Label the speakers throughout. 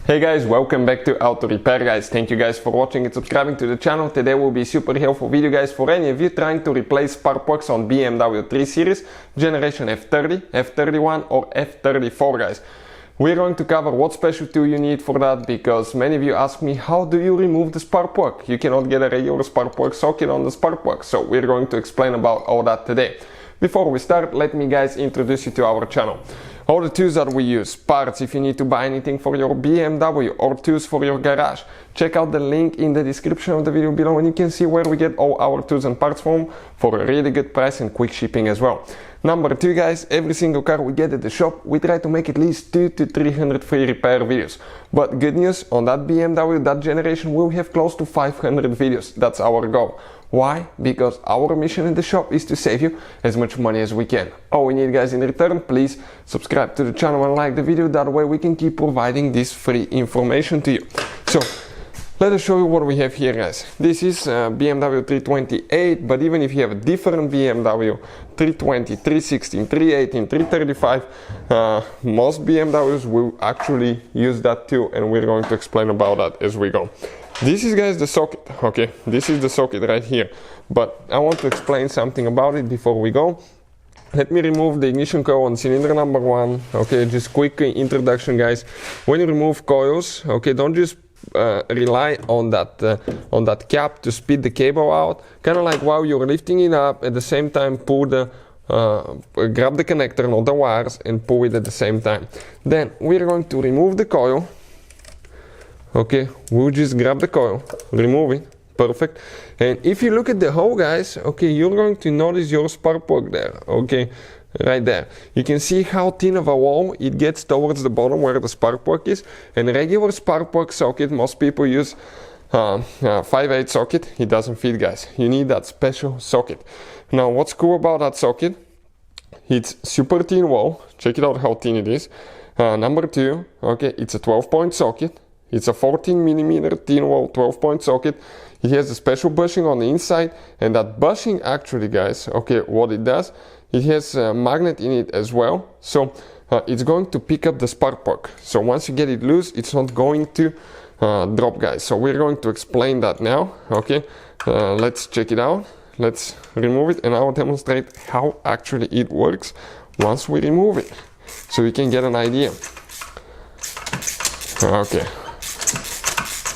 Speaker 1: Hey guys, welcome back to Auto Repair guys. Thank you guys for watching and subscribing to the channel. Today will be a super helpful video guys for any of you trying to replace spark plugs on BMW 3 Series, generation F30, F31 or F34 guys. We're going to cover what special tool you need for that, because many of you ask me, how do you remove the spark plug? You cannot get a regular spark plug socket on the spark plug. So we're going to explain about all that today. Before we start, let me guys introduce you to our channel. All the tools that we use, parts if you need to buy anything for your BMW or tools for your garage. Check out the link in the description of the video below and you can see where we get all our tools and parts from for a really good price and quick shipping as well. Number 2 guys, every single car we get at the shop, we try to make at least 200 to 300 free repair videos. But good news, on that BMW, that generation, we'll have close to 500 videos. That's our goal. Why? Because our mission in the shop is to save you as much money as we can. All we need guys in return, please subscribe to the channel and like the video, that way we can keep providing this free information to you. So let us show you what we have here guys. This is BMW 328, but even if you have a different BMW 320, 316, 318, 335, most BMWs will actually use that too, and we're going to explain about that as we go. This is guys the socket, okay, this is the socket right here, but I want to explain something about it before we go. Let me remove the ignition coil on cylinder number 1, okay, just quick introduction guys. When you remove coils, okay, don't just rely on that cap to speed the cable out, kind of like while you're lifting it up, at the same time pull the grab the connector, not the wires, and pull it at the same time. Then we're going to remove the coil. Okay, we'll just grab the coil, remove it, perfect. And if you look at the hole guys, okay, you're going to notice your spark plug there, okay, right there. You can see how thin of a wall it gets towards the bottom where the spark plug is. And a regular spark plug socket, most people use 5/8 socket, it doesn't fit guys. You need that special socket. Now what's cool about that socket, it's super thin wall, check it out how thin it is. Number 2, okay, it's a 12-point socket. It's a 14mm thin wall 12-point socket. It has a special bushing on the inside, and that bushing actually guys, okay, what it does, it has a magnet in it as well, so it's going to pick up the spark plug. So once you get it loose, it's not going to drop guys. So we're going to explain that now, okay. Let's check it out, let's remove it, and I will demonstrate how actually it works once we remove it, so you can get an idea. Okay.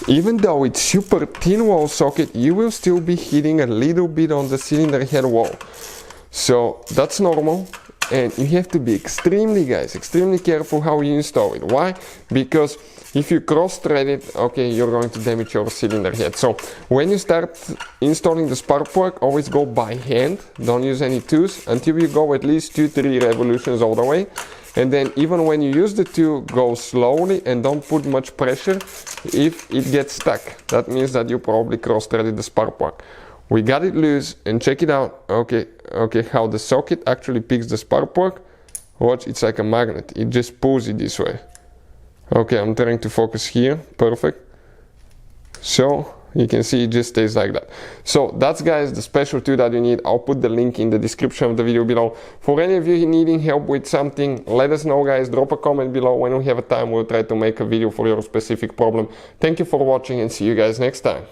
Speaker 1: Even though it's super thin wall socket, you will still be hitting a little bit on the cylinder head wall. So that's normal, and you have to be extremely careful how you install it. Why? Because if you cross thread it, okay, you're going to damage your cylinder head. So when you start installing the spark plug, always go by hand, don't use any tools until you go at least 2-3 revolutions all the way. And then even when you use the tool, go slowly and don't put much pressure. If it gets stuck, that means that you probably cross-threaded the spark plug. We got it loose, and check it out, okay, how the socket actually picks the spark plug. Watch, it's like a magnet, it just pulls it this way. Okay, I'm trying to focus here, perfect. So you can see it just stays like that. So that's guys the special tool that you need. I'll put the link in the description of the video below. For any of you needing help with something, let us know guys, drop a comment below. When we have a time, we'll try to make a video for your specific problem. Thank you for watching and see you guys next time.